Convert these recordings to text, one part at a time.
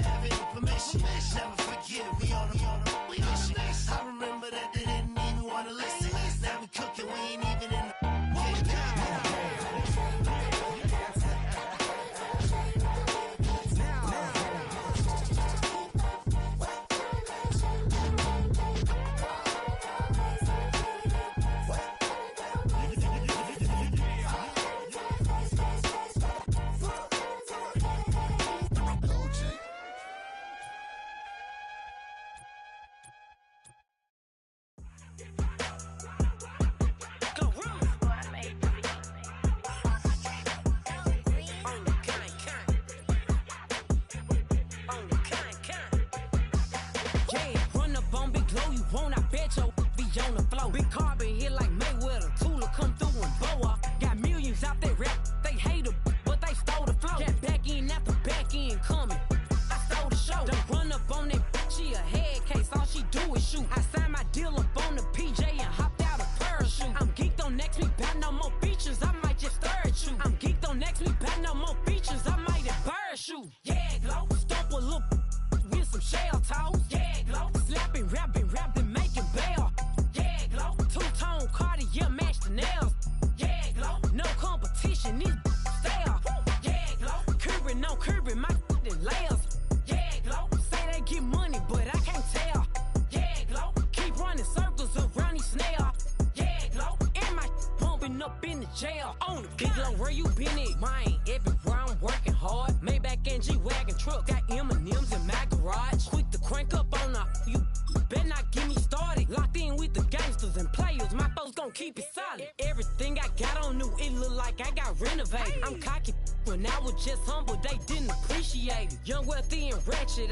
have any permission. Never forget, we on a mission. I remember that they didn't even want to listen. Now we cooking, we ain't even in the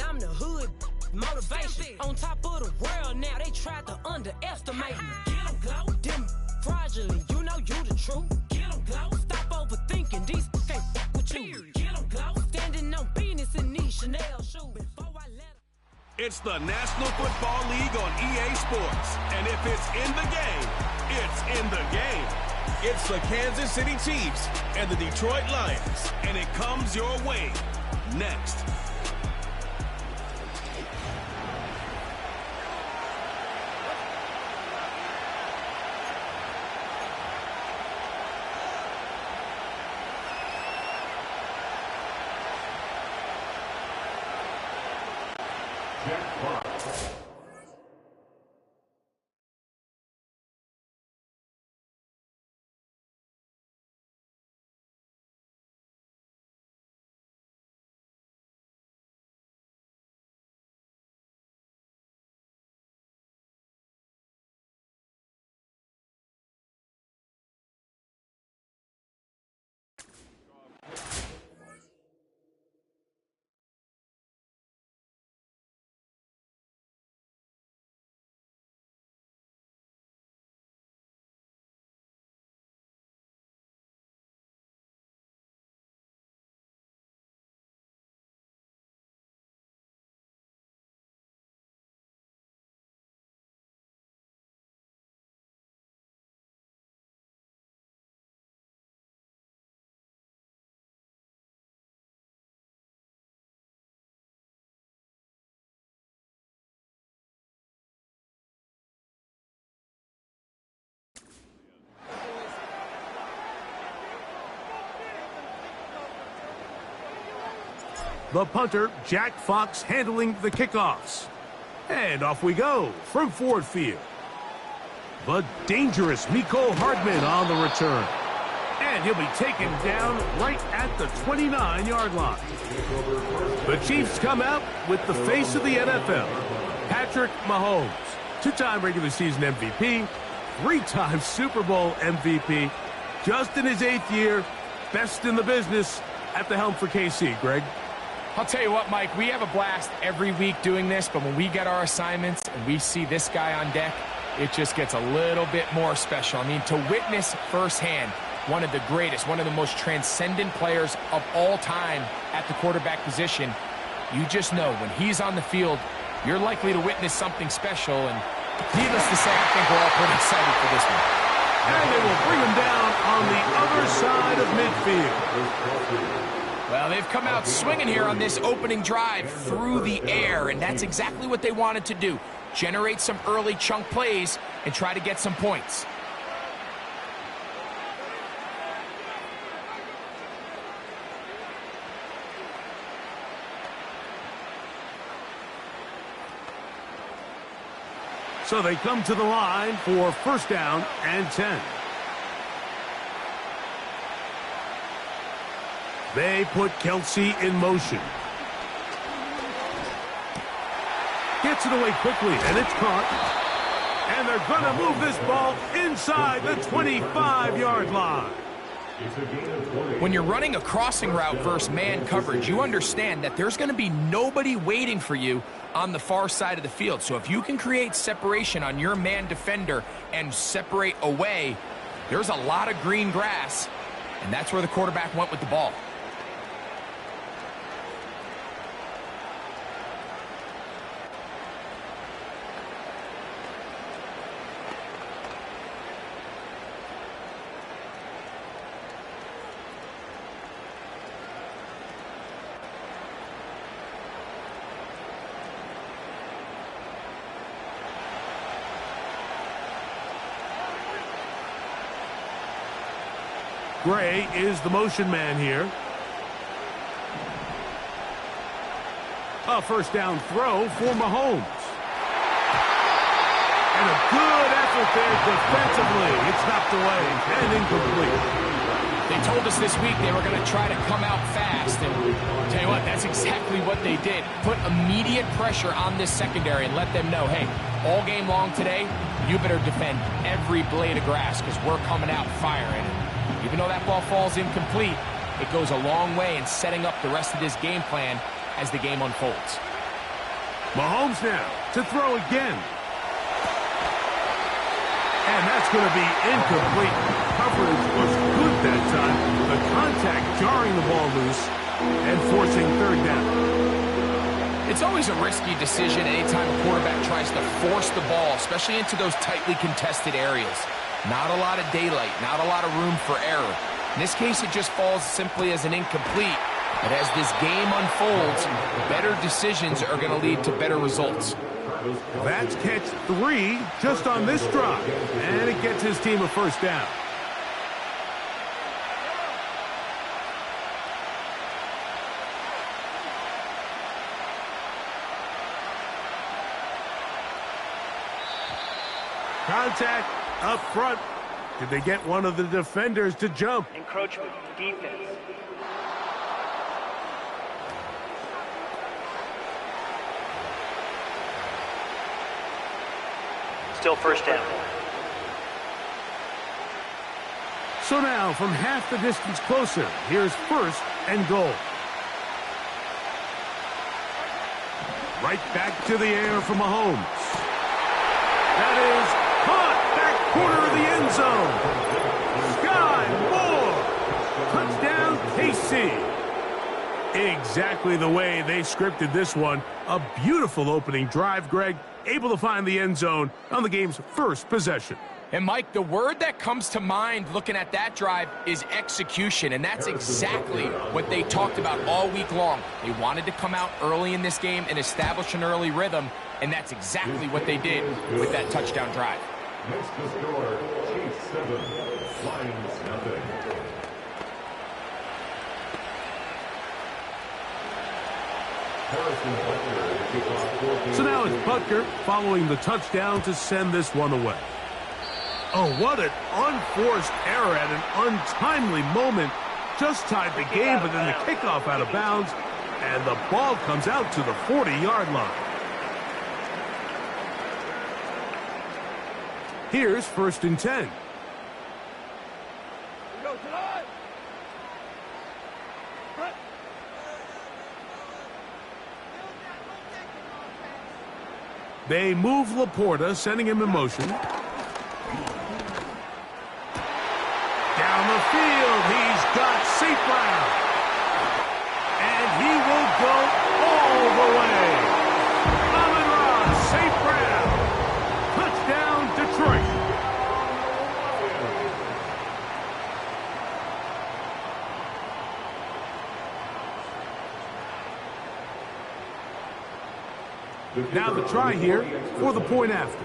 I'm the hood motivation. On top of the world now, they tried to underestimate me. Get them glow, them fraudulent, you know you the truth. Get them glow, stop overthinking, these can't fuck with you. Get them glow, standing on business in these Chanel shoes. Before I let It's the National Football League on EA Sports. And if it's in the game, it's in the game. It's the Kansas City Chiefs and the Detroit Lions. And it comes your way next. The punter, Jack Fox, handling the kickoffs. And off we go from Ford Field. The dangerous Mecole Hardman on the return. And he'll be taken down right at the 29-yard line. The Chiefs come out with the face of the NFL, Patrick Mahomes. Two-time regular season MVP, three-time Super Bowl MVP. Just in his 8th year, best in the business at the helm for KC. Greg? I'll tell you what, Mike, we have a blast every week doing this, but when we get our assignments and we see this guy on deck, it just gets a little bit more special. I mean, to witness firsthand one of the greatest, one of the most transcendent players of all time at the quarterback position, you just know when he's on the field, you're likely to witness something special, and needless to say, I think we're all pretty excited for this one. And they will bring him down on the other side of midfield. Well, they've come out swinging here on this opening drive through the air, and that's exactly what they wanted to do. Generate some early chunk plays and try to get some points. So they come to the line for first down and 10. They put Kelsey in motion. Gets it away quickly, and it's caught. And they're going to move this ball inside the 25-yard line. When you're running a crossing route versus man coverage, you understand that there's going to be nobody waiting for you on the far side of the field. So if you can create separation on your man defender and separate away, there's a lot of green grass, and that's where the quarterback went with the ball. Gray is the motion man here. A first down throw for Mahomes. And a good effort there defensively. It's knocked away and incomplete. They told us this week they were going to try to come out fast. And I'll tell you what, that's exactly what they did. Put immediate pressure on this secondary and let them know, hey, all game long today, you better defend every blade of grass because we're coming out firing. Even though that ball falls incomplete, it goes a long way in setting up the rest of this game plan as the game unfolds. Mahomes now to throw again. And that's going to be incomplete. Coverage was good that time. The contact jarring the ball loose and forcing third down. It's always a risky decision anytime a quarterback tries to force the ball, especially into those tightly contested areas. Not a lot of daylight, not a lot of room for error. In this case, it just falls simply as an incomplete. But as this game unfolds, better decisions are going to lead to better results. That's catch 3 just on this drive. And it gets his team a first down. Contact up front. Did they get one of the defenders to jump? Encroachment, defense. Still first down. So now, from half the distance closer, here's first and goal. Right back to the air for Mahomes. That is caught back corner of the end zone. Sky Moore. Touchdown, KC. Exactly the way they scripted this one. A beautiful opening drive, Greg. Able to find the end zone on the game's first possession. And, Mike, the word that comes to mind looking at that drive is execution, and that's exactly what they talked about all week long. They wanted to come out early in this game and establish an early rhythm, and that's exactly what they did with that touchdown drive. Next to score, Chiefs 7, Lions nothing. So now it's Butker following the touchdown to send this one away. Oh, what an unforced error at an untimely moment. Just tied the game, but then the kickoff out of bounds, and the ball comes out to the 40-yard line. Here's first and 10. They move Laporta, sending him in motion. Down the field, he's got St. Brown. And he will go all the way. Amon-Ra St. Brown. Touchdown, Detroit. Now the try here for the point after.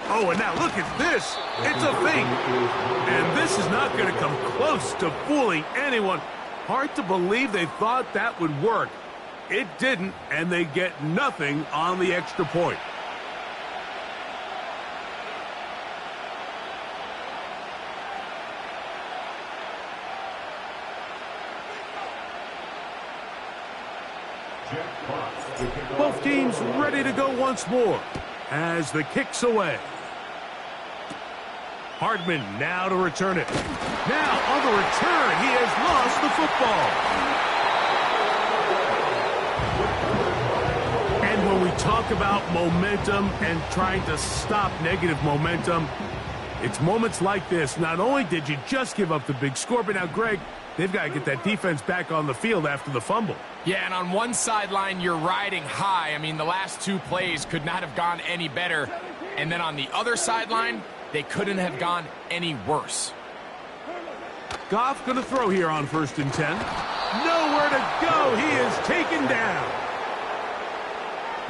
Oh, and now look at this. It's a fake. And this is not going to come close to fooling anyone. Hard to believe they thought that would work. It didn't, and they get nothing on the extra point. Both teams ready to go once more as the kick's away. Hardman now to return it. Now on the return, he has lost the football. And when we talk about momentum and trying to stop negative momentum, it's moments like this. Not only did you just give up the big score, but now, Greg, they've got to get that defense back on the field after the fumble. Yeah, and on one sideline, you're riding high. I mean, the last two plays could not have gone any better. And then on the other sideline, they couldn't have gone any worse. Goff going to throw here on 1st and 10. Nowhere to go. He is taken down.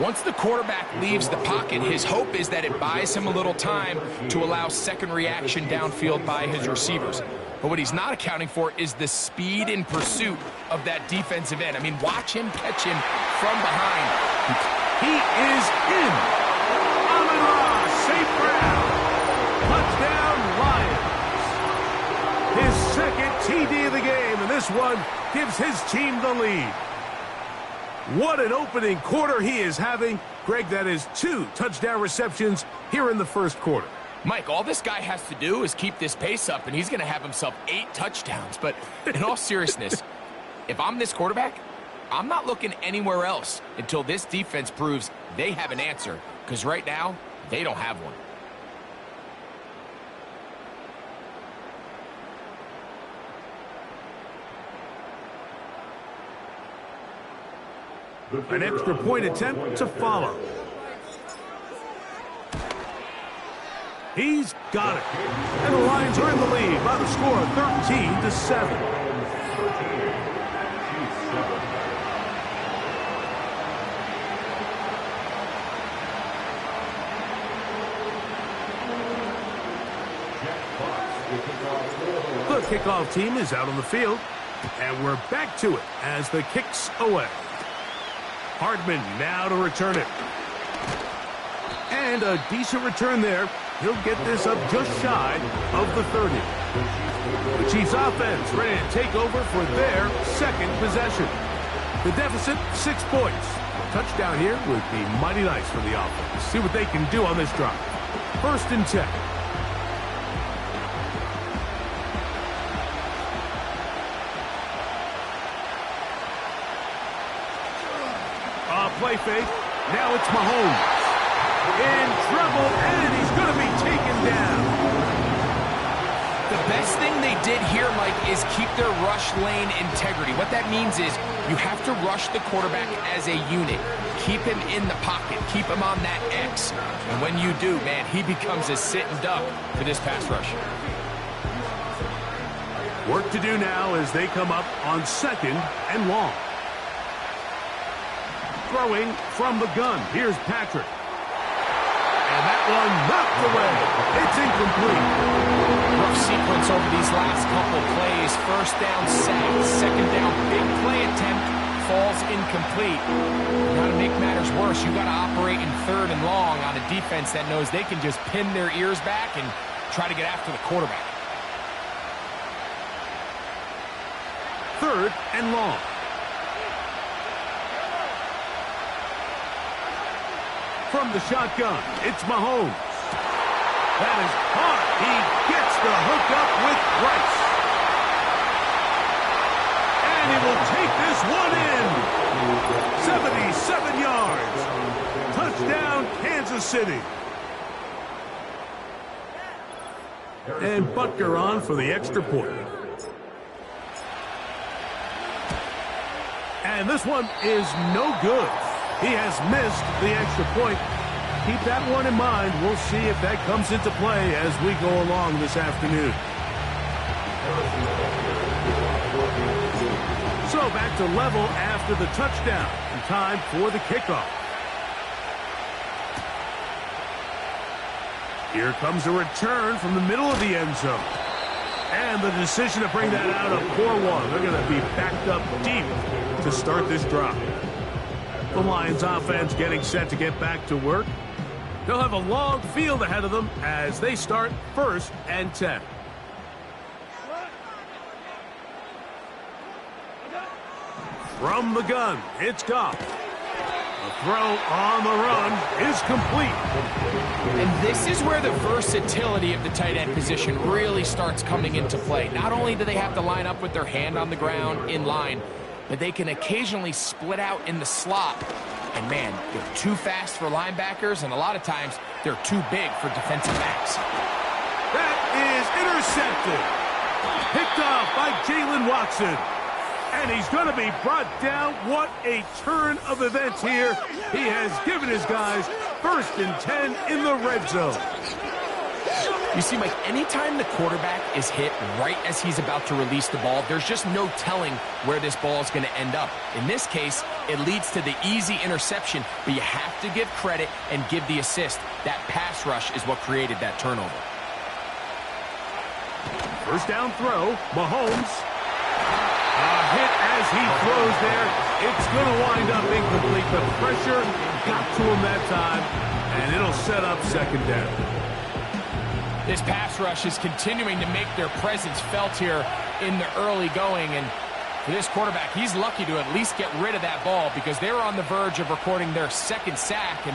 Once the quarterback leaves the pocket, his hope is that it buys him a little time to allow second reaction downfield by his receivers. But what he's not accounting for is the speed in pursuit of that defensive end. I mean, watch him catch him from behind. He is in. Amon-Ra, St. Brown. Touchdown, Lions. His second TD of the game, and this one gives his team the lead. What an opening quarter he is having. Greg, that is 2 touchdown receptions here in the first quarter. Mike, all this guy has to do is keep this pace up, and he's going to have himself 8 touchdowns. But in all seriousness, if I'm this quarterback, I'm not looking anywhere else until this defense proves they have an answer, because right now, they don't have one. An extra point attempt to follow. He's got it. And the Lions are in the lead by the score of 13-7. The kickoff team is out on the field, and we're back to it as the kick's away. Hardman now to return it. And a decent return there. He'll get this up just shy of the 30. The Chiefs offense ready to take over for their second possession. The deficit, 6 points. A touchdown here would be mighty nice for the offense. See what they can do on this drive. 1st and 10. Play fake. Now it's Mahomes. In trouble, and he's going to be taken down. The best thing they did here, Mike, is keep their rush lane integrity. What that means is you have to rush the quarterback as a unit. Keep him in the pocket. Keep him on that X. And when you do, man, he becomes a sitting duck for this pass rush. Work to do now as they come up on 2nd and long. Throwing from the gun. Here's Patrick. And that one knocked away. It's incomplete. Rough sequence over these last couple plays. 1st down sack. 2nd down big play attempt. Falls incomplete. Now to make matters worse, you got to operate in 3rd and long on a defense that knows they can just pin their ears back and try to get after the quarterback. 3rd and long. From the shotgun, it's Mahomes. That is hard. He gets the hookup with Rice. And he will take this one in. 77 yards. Touchdown, Kansas City. And Butker on for the extra point. And this one is no good. He has missed the extra point. Keep that one in mind. We'll see if that comes into play as we go along this afternoon. So So back to level after the touchdown. And time for the kickoff. Here comes a return from the middle of the end zone. And the decision to bring that out, a poor one. They're going to be backed up deep to start this drive. The Lions offense getting set to get back to work. They'll have a long field ahead of them as they start 1st and 10. From the gun, it's Goff. The throw on the run is complete. And this is where the versatility of the tight end position really starts coming into play. Not only do they have to line up with their hand on the ground in line, but they can occasionally split out in the slot. And man, they're too fast for linebackers, and a lot of times they're too big for defensive backs. That is intercepted. Picked off by Jalen Watson. And he's going to be brought down. What a turn of events here. He has given his guys 1st and 10 in the red zone. You see, Mike, anytime the quarterback is hit right as he's about to release the ball, there's just no telling where this ball is going to end up. In this case, it leads to the easy interception, but you have to give credit and give the assist. That pass rush is what created that turnover. First down throw, Mahomes. A hit as he throws there. It's going to wind up incomplete. The pressure got to him that time, and it'll set up 2nd down. This pass rush is continuing to make their presence felt here in the early going. And for this quarterback, he's lucky to at least get rid of that ball because they were on the verge of recording their 2nd sack, and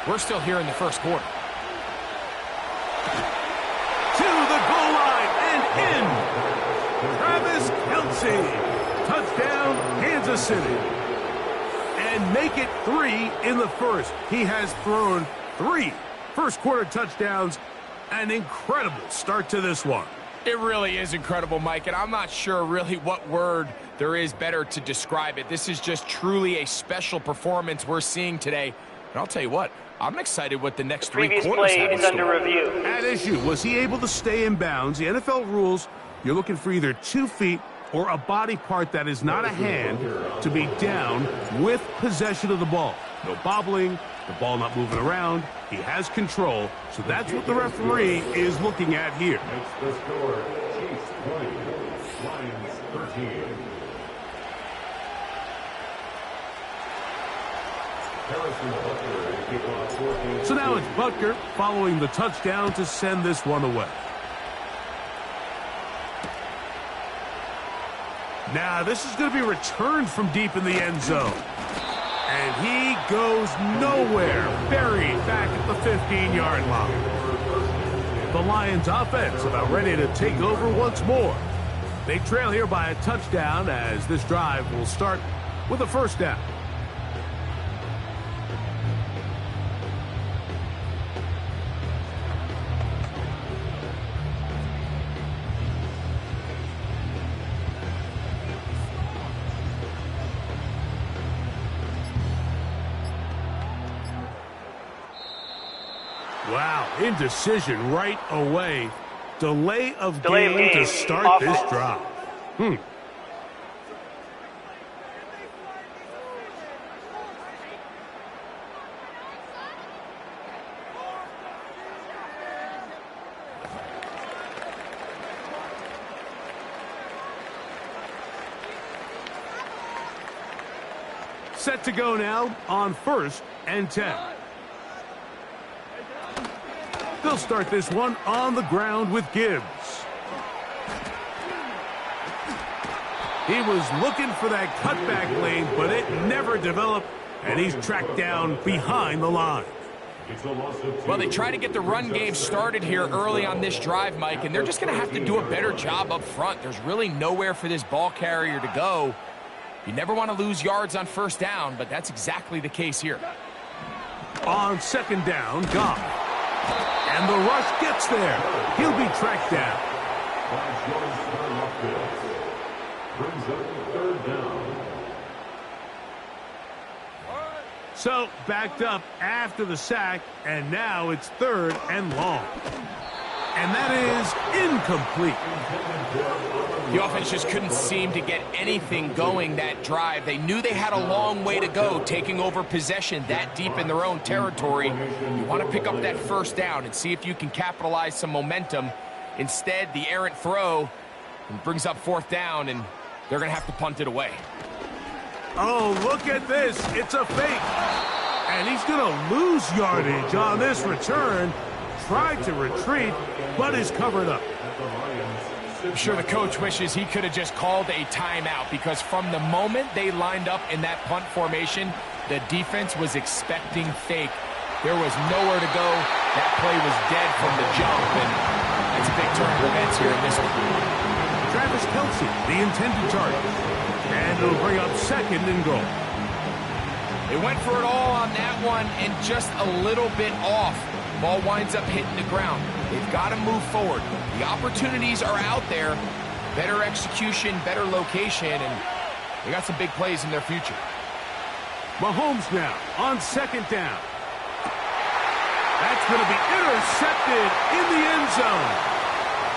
we're still here in the 1st quarter. To the goal line and in. Travis Kelce. Touchdown, Kansas City. And make it 3 in the 1st. He has thrown 3 first-quarter touchdowns. An incredible start to this one. It really is incredible, Mike, and I'm not sure really what word there is better to describe it. This is just truly a special performance we're seeing today. And I'll tell you what, I'm excited what the next 3 quarters have in store. Previous play is under review. At issue, was he able to stay in bounds? The NFL rules, you're looking for either 2 feet or a body part that is not a hand to be down with possession of the ball. No bobbling, the ball not moving around. He has control, so that's what the referee is looking at here. Makes the score, Chiefs 20, Lions 13. So now it's Butker following the touchdown to send this one away. Now this is going to be returned from deep in the end zone. And he goes nowhere, buried back at the 15-yard line. The Lions offense about ready to take over once more. They trail here by a touchdown as this drive will start with a 1st down. Wow, indecision right away. Delay of game to start this drive. Set to go now on 1st and 10. They'll start this one on the ground with Gibbs. He was looking for that cutback lane, but it never developed, and he's tracked down behind the line. Well, they try to get the run game started here early on this drive, Mike, and they're just going to have to do a better job up front. There's really nowhere for this ball carrier to go. You never want to lose yards on 1st down, but that's exactly the case here. On 2nd down, Goff. And the rush gets there. He'll be tracked down. Brings up 3rd down. So backed up after the sack, and now it's 3rd and long. And that is incomplete. The offense just couldn't seem to get anything going that drive. They knew they had a long way to go, taking over possession that deep in their own territory. You want to pick up that first down and see if you can capitalize some momentum. Instead, the errant throw brings up fourth down, and they're going to have to punt it away. Oh, look at this. It's a fake. And he's going to lose yardage on this return. Tried to retreat, but is covered up. I'm sure the coach wishes he could have just called a timeout, because from the moment they lined up in that punt formation, the defense was expecting fake. There was nowhere to go. That play was dead from the jump, and that's a big turn of events here in this one. Travis Kelce, the intended target. And it'll bring up second and goal. They went for it all on that one and just a little bit off. Ball winds up hitting the ground. They've got to move forward. The opportunities are out there. Better execution, better location, and they got some big plays in their future. Mahomes now on second down. That's going to be intercepted in the end zone.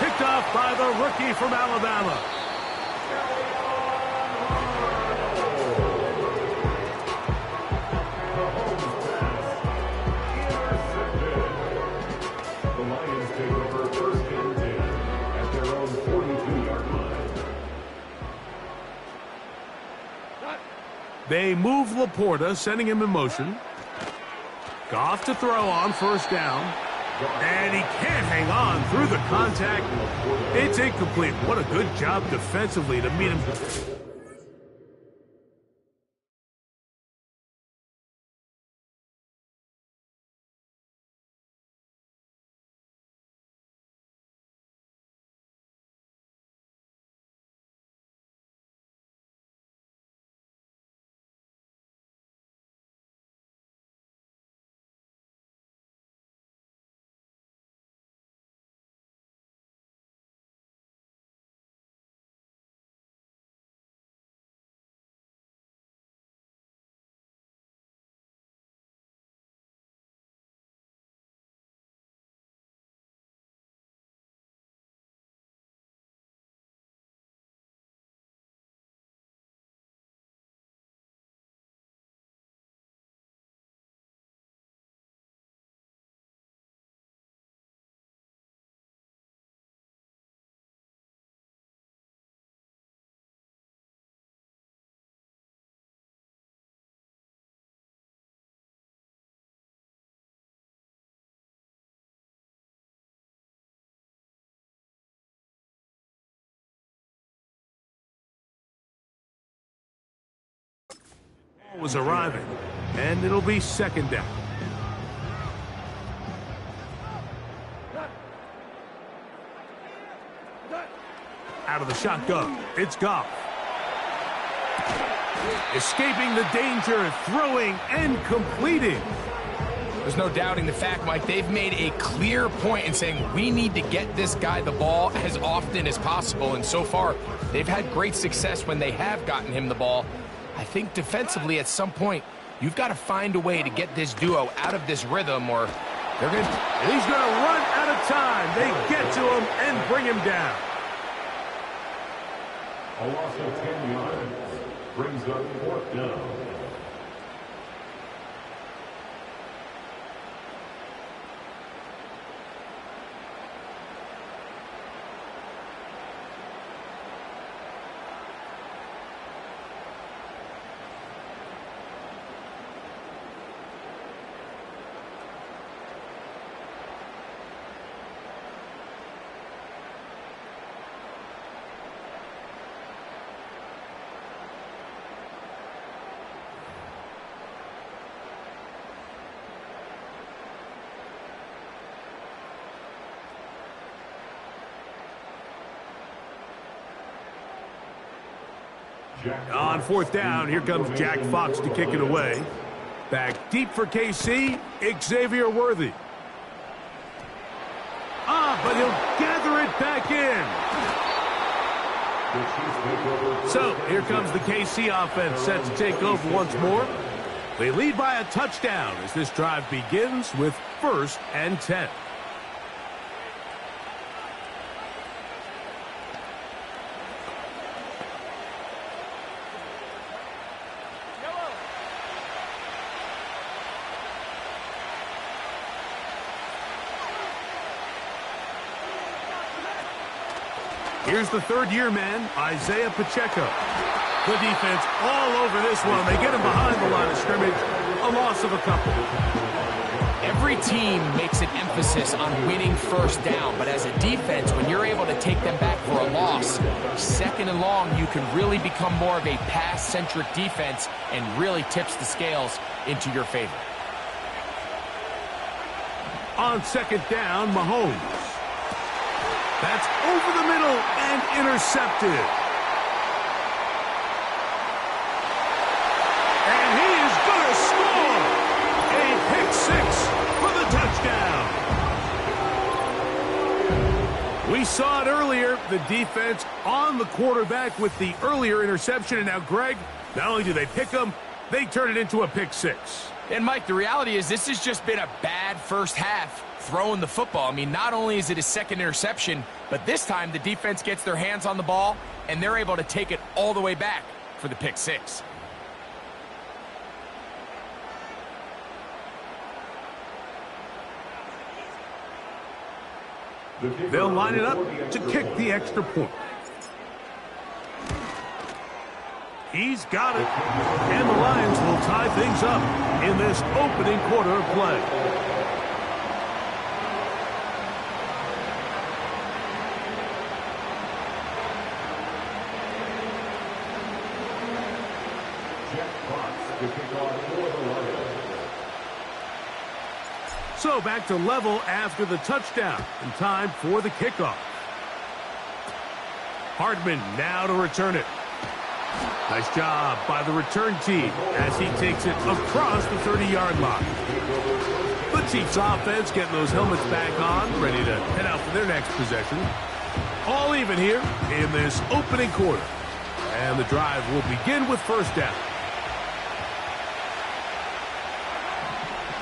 Picked off by the rookie from Alabama. They move Laporta, sending him in motion. Goff to throw on first down. And he can't hang on through the contact. It's incomplete. What a good job defensively to meet him. Was arriving, and it'll be second down. Out of the shotgun, it's Goff. Escaping the danger, throwing and completing. There's no doubting the fact, Mike, they've made a clear point in saying we need to get this guy the ball as often as possible, and so far they've had great success when they have gotten him the ball. I think defensively at some point, you've got to find a way to get this duo out of this rhythm, or they're going to... He's going to run out of time. They get to him and bring him down. A loss of 10 yards brings up fourth down. On fourth down, here comes Jack Fox to kick it away. Back deep for KC, Xavier Worthy. But he'll gather it back in. So, here comes the KC offense set to take over once more. They lead by a touchdown as this drive begins with 1st and 10. Here's the third-year man, Isaiah Pacheco. The defense all over this one. They get him behind the line of scrimmage. A loss of a couple. Every team makes an emphasis on winning first down, but as a defense, when you're able to take them back for a loss, second and long, you can really become more of a pass-centric defense and really tips the scales into your favor. On second down, Mahomes. That's over the middle and intercepted. And he is going to score a pick six for the touchdown. We saw it earlier, the defense on the quarterback with the earlier interception. And now, Greg, not only do they pick him, they turn it into a pick six. And, Mike, the reality is this has just been a bad first half throwing the football. I mean, not only is it his second interception, but this time the defense gets their hands on the ball, and they're able to take it all the way back for the pick six. They'll line it up to kick the extra point. He's got it. And the Lions will tie things up in this opening quarter of play. So back to level after the touchdown, and time for the kickoff. Hardman now to return it. Nice job by the return team as he takes it across the 30-yard line. The Chiefs offense getting those helmets back on, ready to head out for their next possession. All even here in this opening quarter. And the drive will begin with first down.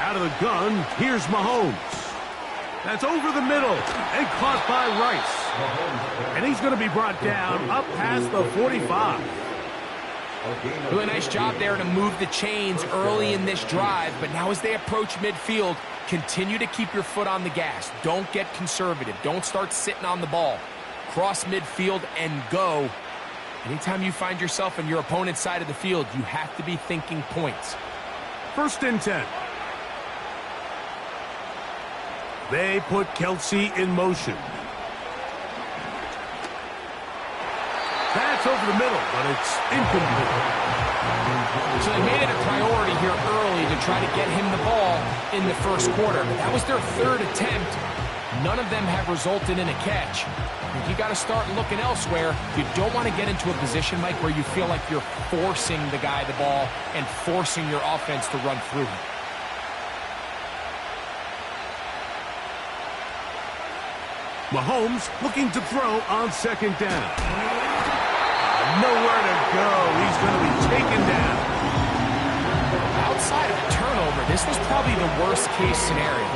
Out of the gun, here's Mahomes. That's over the middle and caught by Rice. And he's going to be brought down up past the 45. Doing a nice job there to move the chains early in this drive, but now as they approach midfield, continue to keep your foot on the gas. Don't get conservative. Don't start sitting on the ball. Cross midfield and go. Anytime you find yourself on your opponent's side of the field, you have to be thinking points. First and 10. They put Kelce in motion. That's over the middle, but it's incomplete. So they made it a priority here early to try to get him the ball in the first quarter. But that was their third attempt. None of them have resulted in a catch. You got to start looking elsewhere. You don't want to get into a position, Mike, where you feel like you're forcing the guy the ball and forcing your offense to run through him. Mahomes looking to throw on second down. Nowhere to go. He's going to be taken down. Outside of a turnover, this was probably the worst-case scenario.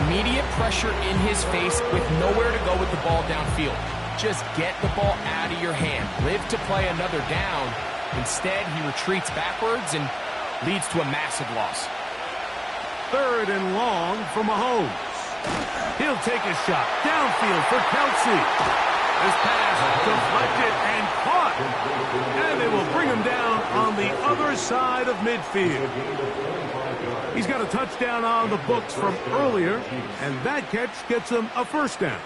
Immediate pressure in his face with nowhere to go with the ball downfield. Just get the ball out of your hand. Live to play another down. Instead, he retreats backwards and leads to a massive loss. Third and long for Mahomes. He'll take a shot downfield for Kelce. This pass deflected and caught. And they will bring him down on the other side of midfield. He's got a touchdown on the books from earlier, and that catch gets him a first down.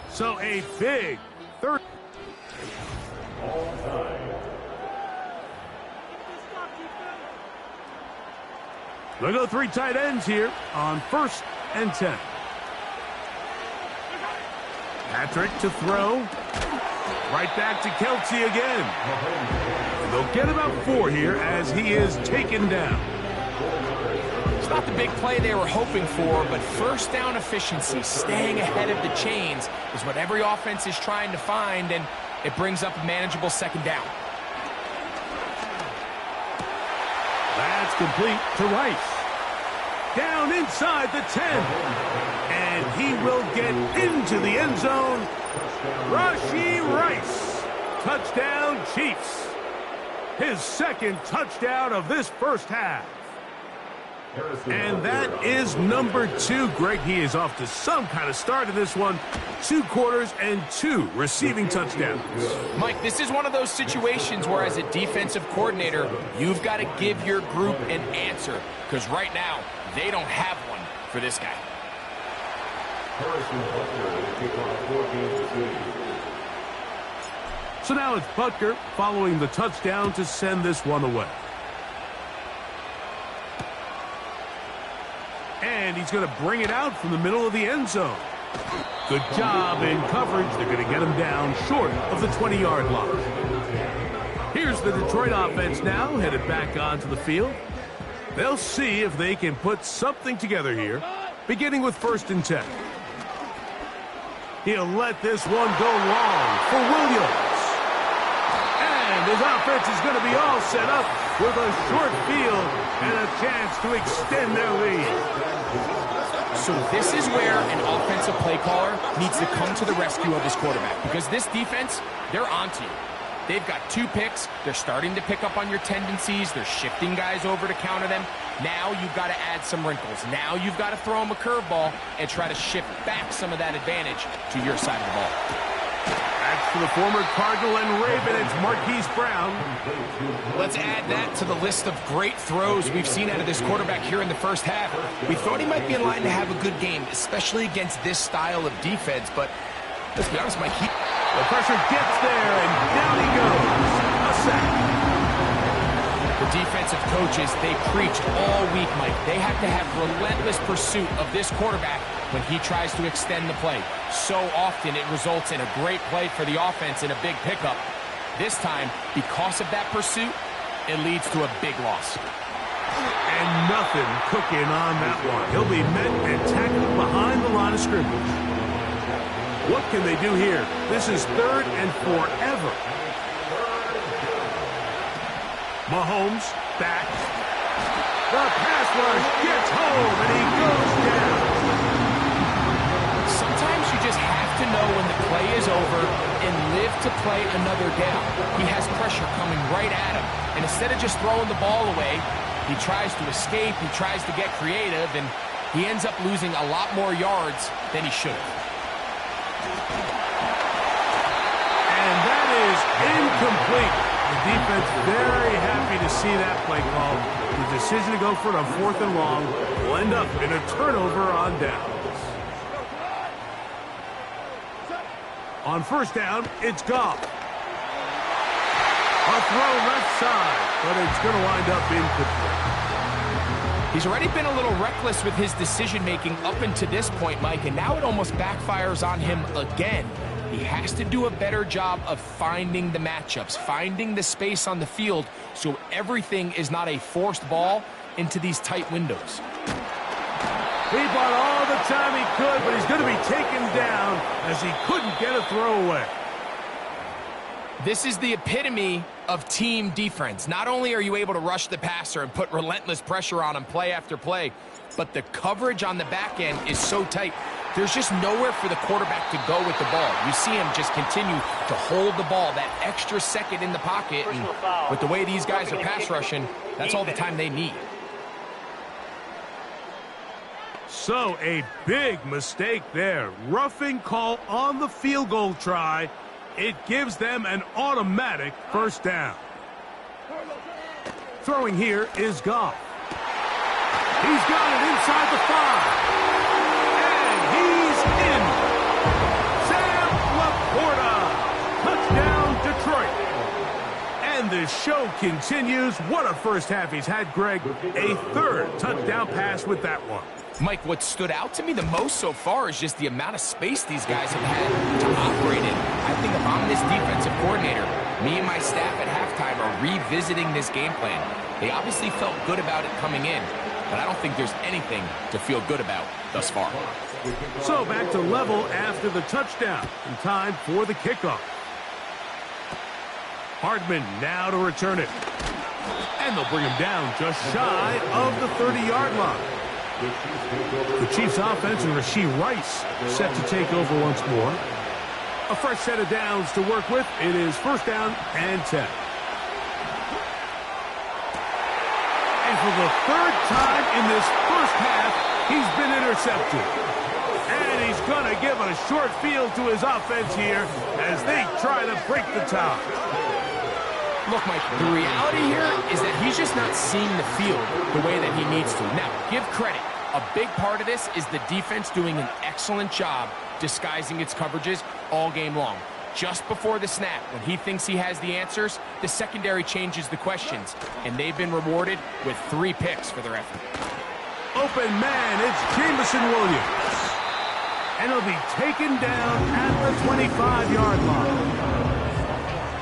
So a big third. They'll go three tight ends here on first and 10. Patrick to throw. Right back to Kelce again. They'll get about 4 here as he is taken down. It's not the big play they were hoping for, but first down efficiency, staying ahead of the chains, is what every offense is trying to find, and it brings up a manageable second down. That's complete to Rice. Down inside the 10. And he will get into the end zone. Rashee Rice touchdown, Chiefs. His second touchdown of this first half. And that is number 2, Greg. He is off to some kind of start in this one. 2 quarters and 2 receiving touchdowns. Mike, this is one of those situations where as a defensive coordinator, you've got to give your group an answer. Because right now, they don't have one for this guy. So now it's Butker following the touchdown to send this one away. And he's going to bring it out from the middle of the end zone. Good job in coverage. They're going to get him down short of the 20-yard line. Here's the Detroit offense now, headed back onto the field. They'll see if they can put something together here, beginning with 1st and 10. He'll let this one go long for Williams. And his offense is going to be all set up with a short field and a chance to extend their lead. So this is where an offensive play caller needs to come to the rescue of his quarterback. Because this defense, they're onto you. They've got 2 picks. They're starting to pick up on your tendencies. They're shifting guys over to counter them. Now you've got to add some wrinkles. Now you've got to throw them a curveball and try to shift back some of that advantage to your side of the ball. That's for the former Cardinal and Raven. It's Marquise Brown. Let's add that to the list of great throws we've seen out of this quarterback here in the first half. We thought he might be in line to have a good game, especially against this style of defense. But let's be honest, Mike, the pressure gets there, and down he goes. A sack. The defensive coaches, they preach all week, Mike. They have to have relentless pursuit of this quarterback when he tries to extend the play. So often it results in a great play for the offense and a big pickup. This time, because of that pursuit, it leads to a big loss. And nothing cooking on that one. He'll be met and tackled behind the line of scrimmage. What can they do here? This is 3rd and forever. Mahomes back. The pass rush gets home, and he goes down. Sometimes you just have to know when the play is over and live to play another down. He has pressure coming right at him, and instead of just throwing the ball away, he tries to escape, he tries to get creative, and he ends up losing a lot more yards than he should have. And that is incomplete. The defense very happy to see that play call. The decision to go for it on 4th and long will end up in a turnover on downs. On 1st down, it's Goff. A throw left side, but it's going to wind up incomplete. He's already been a little reckless with his decision-making up until this point, Mike, and now it almost backfires on him again. He has to do a better job of finding the matchups, finding the space on the field so everything is not a forced ball into these tight windows. He bought all the time he could, but he's going to be taken down as he couldn't get a throwaway. This is the epitome of team defense. Not only are you able to rush the passer and put relentless pressure on him play after play, but the coverage on the back end is so tight. There's just nowhere for the quarterback to go with the ball. You see him just continue to hold the ball that extra second in the pocket. And with the way these guys are pass rushing, that's all the time they need. So a big mistake there. Roughing call on the field goal try. It gives them an automatic 1st down. Throwing here is Goff. He's got it inside the 5. And he's in. Sam Laporta. Touchdown, Detroit. And the show continues. What a first half he's had, Greg. A 3rd touchdown pass with that one. Mike, what stood out to me the most so far is just the amount of space these guys have had to operate in. I think if I'm this defensive coordinator, me and my staff at halftime are revisiting this game plan. They obviously felt good about it coming in, but I don't think there's anything to feel good about thus far. So back to level after the touchdown. In time for the kickoff. Hardman now to return it. And they'll bring him down just shy of the 30-yard line. The Chiefs offense and Rashee Rice set to take over once more. A fresh set of downs to work with. It is first down and 10. And for the third time in this first half, he's been intercepted. And he's going to give a short field to his offense here as they try to break the tie. Look, Mike, the reality here is that he's just not seeing the field the way that he needs to. Now, give credit. A big part of this is the defense doing an excellent job disguising its coverages all game long. Just before the snap, when he thinks he has the answers, the secondary changes the questions, and they've been rewarded with 3 picks for their effort. Open man, it's Jameson Williams. And he'll be taken down at the 25-yard line.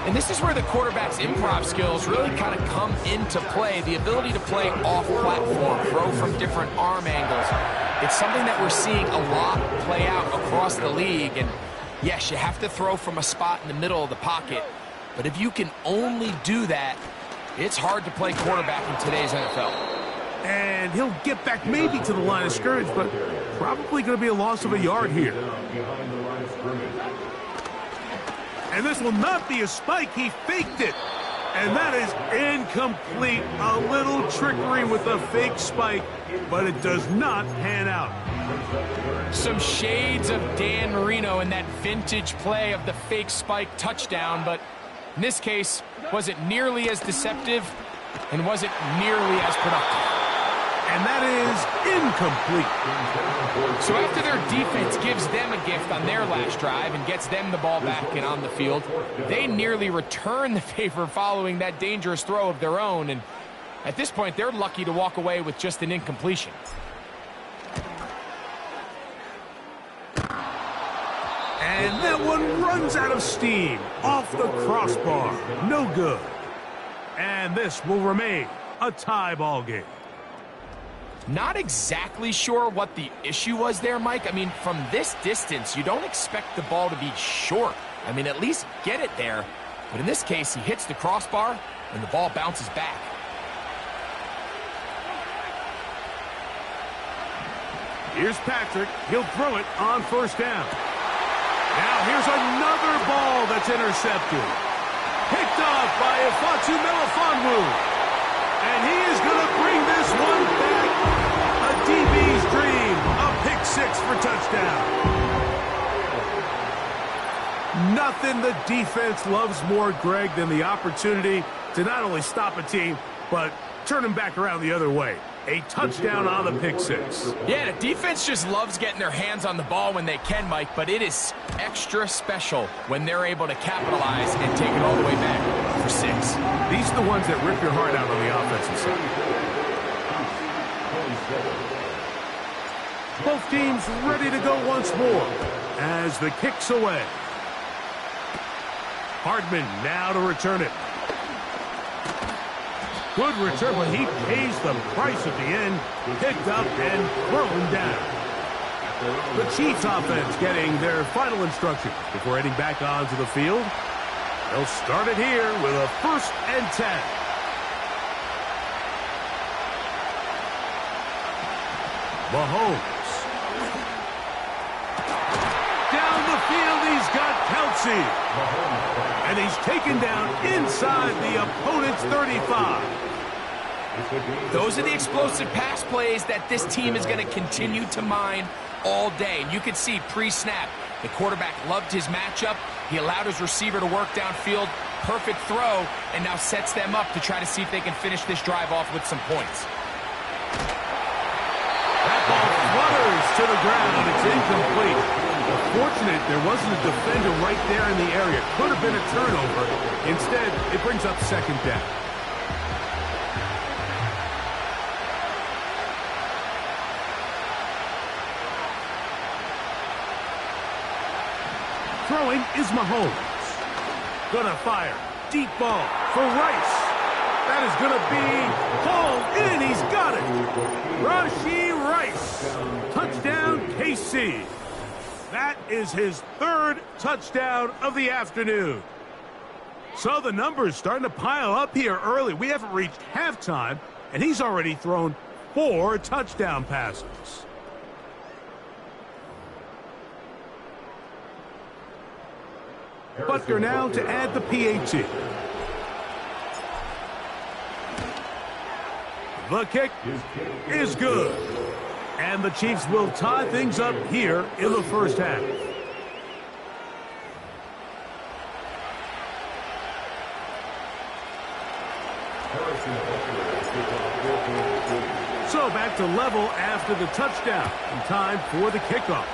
And this is where the quarterback's improv skills really kind of come into play. The ability to play off-platform, throw from different arm angles. It's something that we're seeing a lot play out across the league. And yes, you have to throw from a spot in the middle of the pocket. But if you can only do that, it's hard to play quarterback in today's NFL. And he'll get back maybe to the line of scrimmage, but probably going to be a loss of a yard here. And this will not be a spike. He faked it. And that is incomplete. A little trickery with a fake spike, but it does not pan out. Some shades of Dan Marino in that vintage play of the fake spike touchdown, but in this case, wasn't nearly as deceptive and wasn't nearly as productive. And that is incomplete. So after their defense gives them a gift on their last drive and gets them the ball back and on the field, they nearly return the favor following that dangerous throw of their own. And at this point, they're lucky to walk away with just an incompletion. And that one runs out of steam off the crossbar. No good. And this will remain a tie ball game. Not exactly sure what the issue was there, Mike. I mean, from this distance, you don't expect the ball to be short. I mean, at least get it there. But in this case, he hits the crossbar, and the ball bounces back. Here's Patrick. He'll throw it on first down. Now here's another ball that's intercepted. Picked off by Ifeatu Melifonwu. And he is going to bring this one back. A DB's dream. A pick 6 for touchdown. Nothing the defense loves more, Greg, than the opportunity to not only stop a team, but turn them back around the other way. A touchdown on the pick 6. Yeah, the defense just loves getting their hands on the ball when they can, Mike, but it is extra special when they're able to capitalize and take it all the way back for 6. These are the ones that rip your heart out on the offensive side. Both teams ready to go once more as the kick's away. Hardman now to return it. Good return, but he pays the price at the end. Picked up and thrown down. The Chiefs offense getting their final instruction before heading back onto the field. They'll start it here with a 1st and 10. Mahomes. Down the field, he's got Kelsey. And he's taken down inside the opponent's 35. Those are the explosive pass plays that this team is going to continue to mine all day. And you can see pre-snap, the quarterback loved his matchup. He allowed his receiver to work downfield. Perfect throw, and now sets them up to try to see if they can finish this drive off with some points. That ball flutters to the ground. It's incomplete. Fortunate there wasn't a defender right there in the area. Could have been a turnover. Instead, it brings up 2nd down. Throwing is Mahomes. Gonna fire. Deep ball for Rice. That is gonna be hauled in. He's got it. Rashee Rice. Touchdown, KC. That is his 3rd touchdown of the afternoon. So the numbers starting to pile up here early. We haven't reached halftime, and he's already thrown 4 touchdown passes. Butker now to add the PAT. The kick is good. And the Chiefs will tie things up here in the first half. So back to level after the touchdown. And time for the kickoff.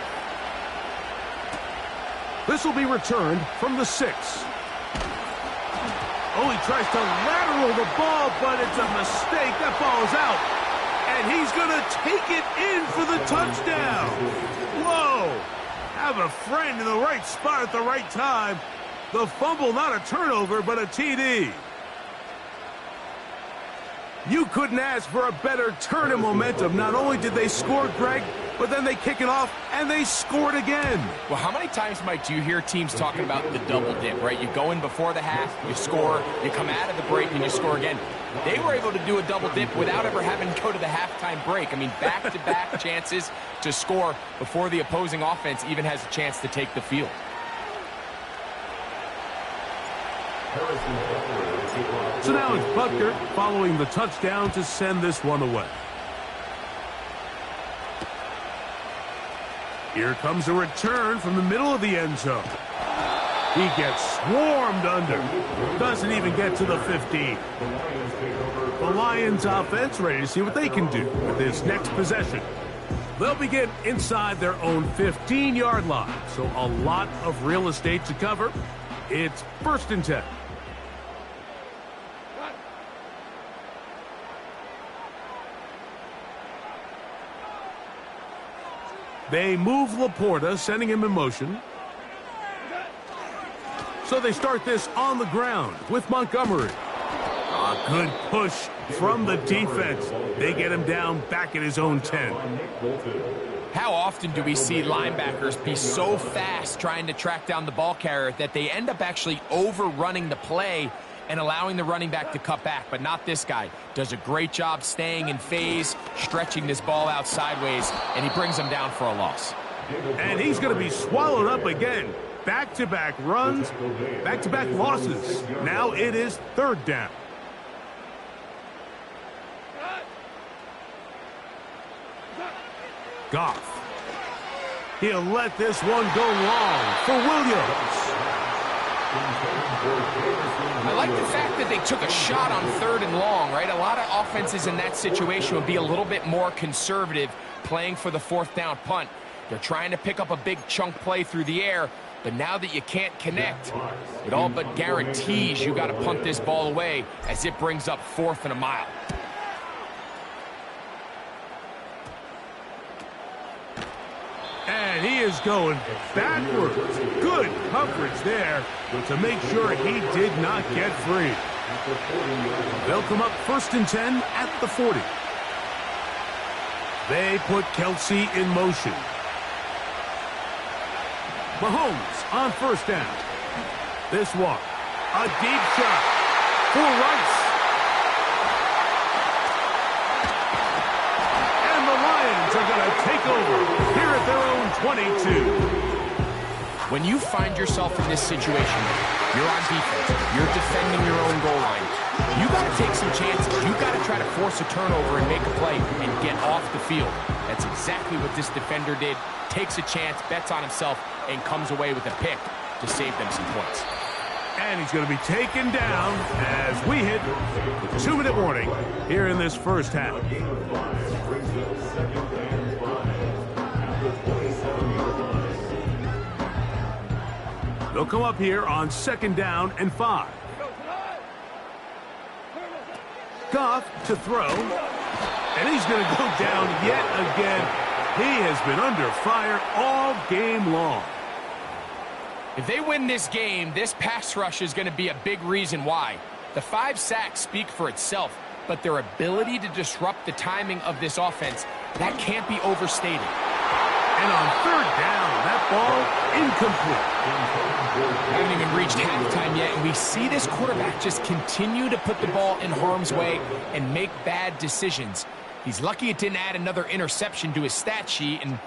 This will be returned from the 6. Oh, he tries to lateral the ball, but it's a mistake. That ball is out. And he's going to take it in for the touchdown. Whoa. Have a friend in the right spot at the right time. The fumble, not a turnover, but a TD. You couldn't ask for a better turn in momentum. Not only did they score, Greg, but then they kick it off, and they scored again. Well, how many times, Mike, do you hear teams talking about the double dip, right? You go in before the half, you score, you come out of the break, and you score again. They were able to do a double dip without ever having to go to the halftime break. I mean, back-to-back chances to score before the opposing offense even has a chance to take the field. So now it's Butker following the touchdown to send this one away. Here comes a return from the middle of the end zone. He gets swarmed under. Doesn't even get to the 15. The Lions offense ready to see what they can do with this next possession. They'll begin inside their own 15-yard line. So a lot of real estate to cover. It's 1st and 10. They move Laporta, sending him in motion. So they start this on the ground with Montgomery. A good push from the defense. They get him down back at his own 10. How often do we see linebackers be so fast trying to track down the ball carrier that they end up actually overrunning the play and allowing the running back to cut back? But not this guy. Does a great job staying in phase, stretching this ball out sideways, and he brings him down for a loss. And he's going to be swallowed up again. Back-to-back runs, back-to-back losses. Now it is 3rd down. Goff. He'll let this one go long for Williams. I like the fact that they took a shot on 3rd and long, right? A lot of offenses in that situation would be a little bit more conservative playing for the 4th down punt. They're trying to pick up a big chunk play through the air, but now that you can't connect, it all but guarantees you got to punt this ball away as it brings up 4th and a mile. And he is going backwards. Good coverage there to make sure he did not get free. They'll come up 1st and 10 at the 40. They put Kelsey in motion. Mahomes on 1st down. This one, a deep shot for Rice. And the Lions are going to take over here at their own 22. When you find yourself in this situation, you're on defense, you're defending your own goal line, you got to take some chances. You got to try to force a turnover and make a play and get off the field. That's exactly what this defender did. Takes a chance, bets on himself, and comes away with a pick to save them some points. And he's going to be taken down as we hit the 2-minute warning here in this first half. They'll come up here on 2nd down and 5. Goff to throw. And he's going to go down yet again. He has been under fire all game long. If they win this game, this pass rush is going to be a big reason why. The 5 sacks speak for itself, but their ability to disrupt the timing of this offense, that can't be overstated. And on 3rd down, that ball incomplete. Haven't even reached halftime yet, and we see this quarterback just continue to put the ball in harm's way and make bad decisions. He's lucky it didn't add another interception to his stat sheet, and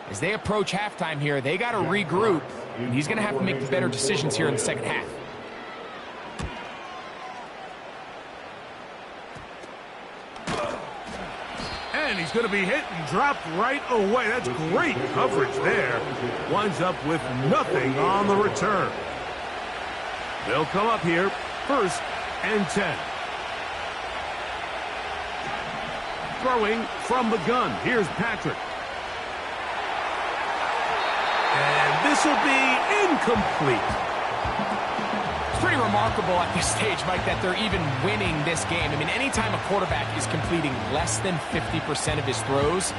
As they approach halftime here, they got to regroup, and he's going to have to make the better decisions here in the second half. And he's going to be hit and dropped right away. That's great coverage there. Winds up with nothing on the return. They'll come up here, 1st and 10. Throwing from the gun. Here's Patrick. And this will be incomplete. It's pretty remarkable at this stage, Mike, that they're even winning this game. I mean, anytime a quarterback is completing less than 50% of his throws,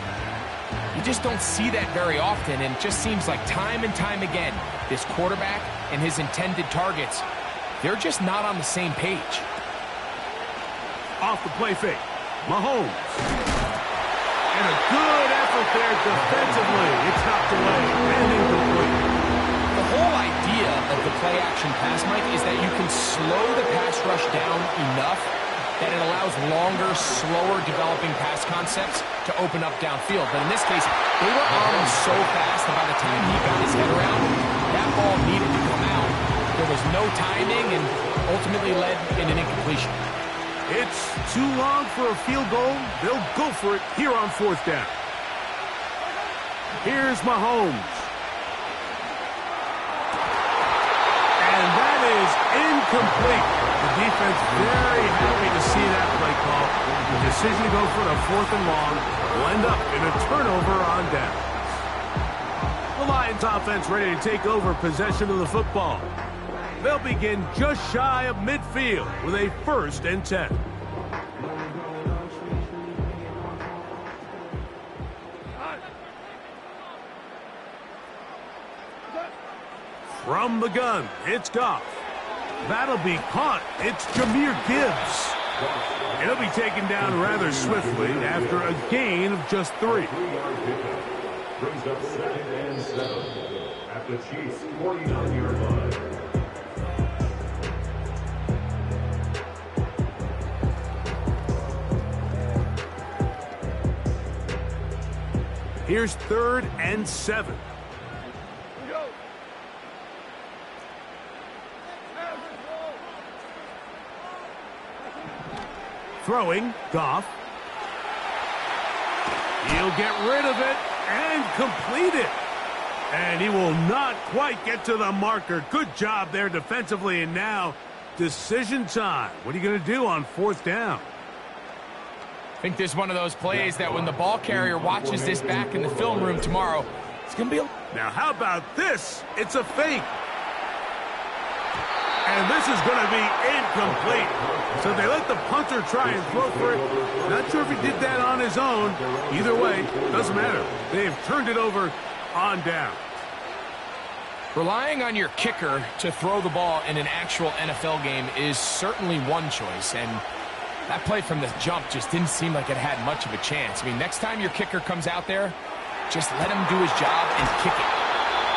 you just don't see that very often, and it just seems like time and time again, this quarterback and his intended targets, they're just not on the same page. Off the play fake, Mahomes. And a good effort there defensively. It's knocked away and incomplete. The whole idea of the play-action pass, Mike, is that you can slow the pass rush down enough that it allows longer, slower developing pass concepts to open up downfield. But in this case, they were on him so fast that by the time he got his head around, that ball needed to come out. There was no timing and ultimately led in an incompletion. It's too long for a field goal. They'll go for it here on 4th down. Here's Mahomes. And that is incomplete. The defense very happy to see that play call. The decision to go for the 4th and long will end up in a turnover on downs. The Lions offense ready to take over possession of the football. They'll begin just shy of midfield with a 1st and 10. From the gun, it's Goff. That'll be caught. It's Jahmyr Gibbs. It'll be taken down rather swiftly after a gain of just 3. Brings up 2nd and 7 at the Chiefs' 49-yard line. Here's 3rd and 7. Throwing, Goff. He'll get rid of it and complete it. And he will not quite get to the marker. Good job there defensively, and now decision time. What are you going to do on 4th down? I think this is one of those plays that when the ball carrier watches this back in the film room tomorrow, it's going to be a... Now, how about this? It's a fake. And this is going to be incomplete. So they let the punter try and throw for it. Not sure if he did that on his own. Either way, doesn't matter. They've turned it over on down. Relying on your kicker to throw the ball in an actual NFL game is certainly one choice, and that play from the jump just didn't seem like it had much of a chance. I mean, next time your kicker comes out there, just let him do his job and kick it.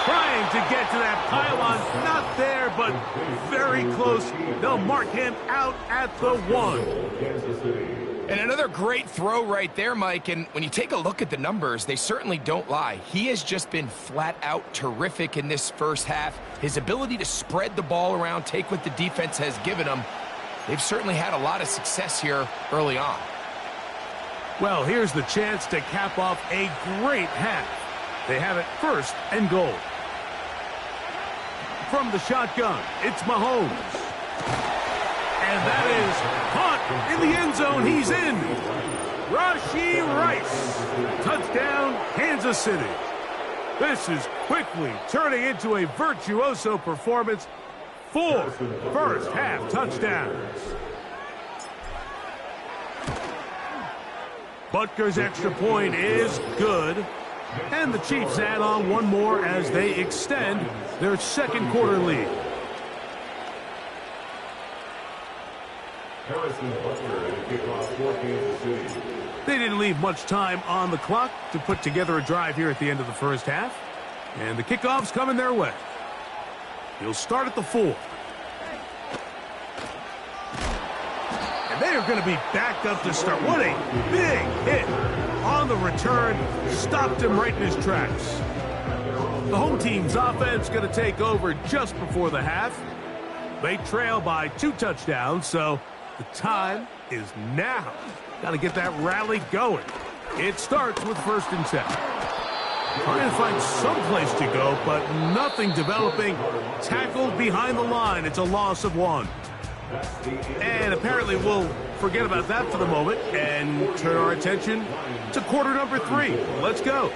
Trying to get to that pylon. Not there, but very close. They'll mark him out at the 1. And another great throw right there, Mike. And when you take a look at the numbers, they certainly don't lie. He has just been flat out terrific in this first half. His ability to spread the ball around, take what the defense has given him. They've certainly had a lot of success here early on. Well, here's the chance to cap off a great half. They have it 1st and goal. From the shotgun, it's Mahomes. And that is caught in the end zone. He's in. Rashee Rice. Touchdown, Kansas City. This is quickly turning into a virtuoso performance. 4 first-half touchdowns. Butker's extra point is good. And the Chiefs add on one more as they extend their second quarter lead. Harrison Butker to kick off for Kansas City. They didn't leave much time on the clock to put together a drive here at the end of the first half. And the kickoff's coming their way. He'll start at the 4. And they are going to be backed up to start. What a big hit. on the return, stopped him right in his tracks. The home team's offense going to take over just before the half. They trail by 2 touchdowns, so the time is now. Got to get that rally going. It starts with 1st and 10. Trying to find some place to go, but nothing developing. Tackled behind the line. It's a loss of 1. And apparently we'll forget about that for the moment and turn our attention to quarter number 3. Let's go.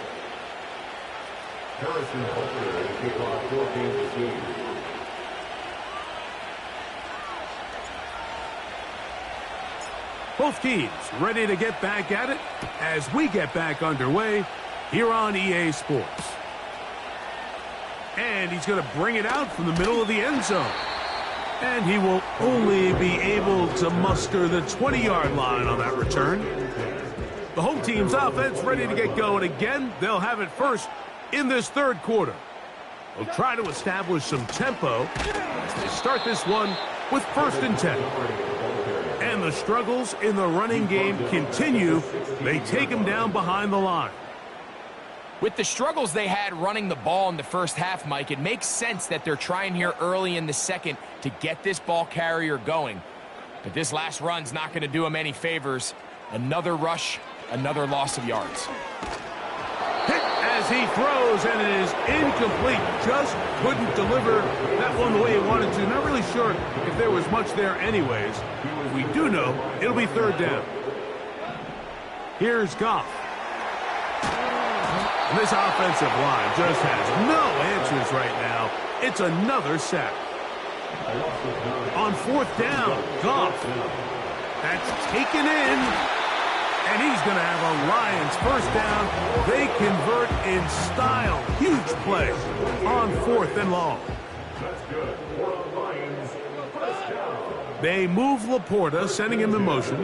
Both teams ready to get back at it as we get back underway here on EA Sports. And he's going to bring it out from the middle of the end zone. And he will only be able to muster the 20-yard line on that return. The home team's offense ready to get going again. They'll have it first in this 3rd quarter. They'll try to establish some tempo as they start this one with 1st and 10. And the struggles in the running game continue. They take him down behind the line. With the struggles they had running the ball in the first half, Mike, it makes sense that they're trying here early in the second to get this ball carrier going. But this last run's not going to do him any favors. Another rush, another loss of yards. Hit as he throws, and it is incomplete. Just couldn't deliver that one the way he wanted to. Not really sure if there was much there anyways. We do know it'll be 3rd down. Here's Goff. And this offensive line just has no answers right now. It's another sack. On 4th down, Goff. That's taken in. And he's going to have a Lions 1st down. They convert in style. Huge play on 4th and long. They move Laporta, sending him in motion.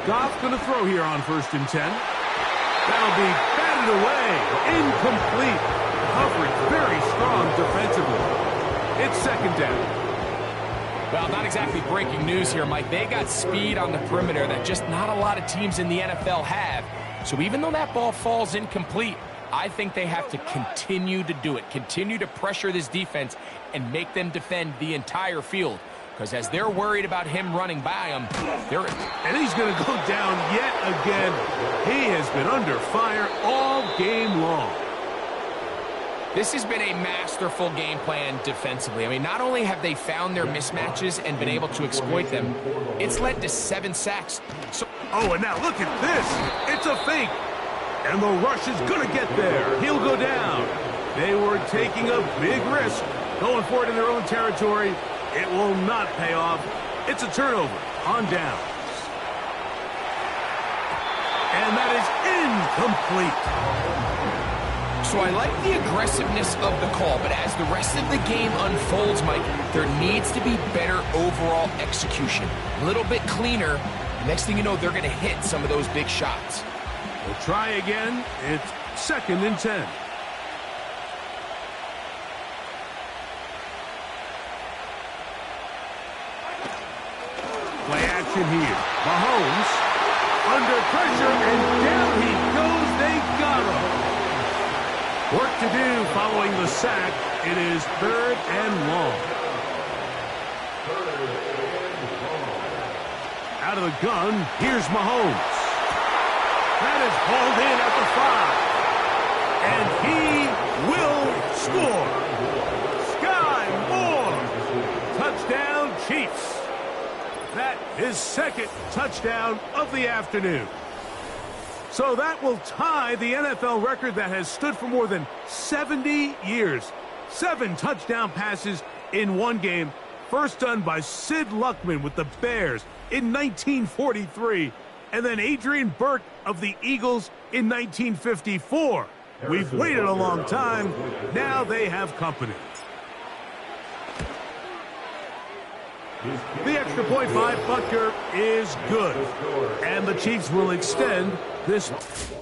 Goff going to throw here on 1st and 10. That'll be batted away. Incomplete. Coverage very strong defensively. It's 2nd down. Well, not exactly breaking news here, Mike. They got speed on the perimeter that just not a lot of teams in the NFL have. So even though that ball falls incomplete, I think they have to continue to do it. Continue to pressure this defense and make them defend the entire field. Because as they're worried about him running by them, and he's going to go down yet again. He has been under fire all game long. This has been a masterful game plan defensively. I mean, not only have they found their mismatches and been able to exploit them, it's led to 7 sacks. Oh, and now look at this. It's a fake. And the rush is going to get there. He'll go down. They were taking a big risk, going for it in their own territory. It will not pay off. It's a turnover on downs. And that is incomplete. So I like the aggressiveness of the call, but as the rest of the game unfolds, Mike, there needs to be better overall execution. A little bit cleaner. Next thing you know, they're going to hit some of those big shots. We'll try again. It's 2nd and 10. Play action here. Mahomes under pressure, and down he goes. They got him. Work to do following the sack. It is 3rd and long. Out of the gun, here's Mahomes. That is hauled in at the 5. And he will score. Sky Moore. Touchdown, Chiefs. That is 2nd touchdown of the afternoon. So that will tie the NFL record that has stood for more than 70 years. 7 touchdown passes in one game. First done by Sid Luckman with the Bears in 1943. And then Adrian Burke of the Eagles in 1954. We've waited a long time. Now they have company. The extra point by Butker is good. And the Chiefs will extend this one.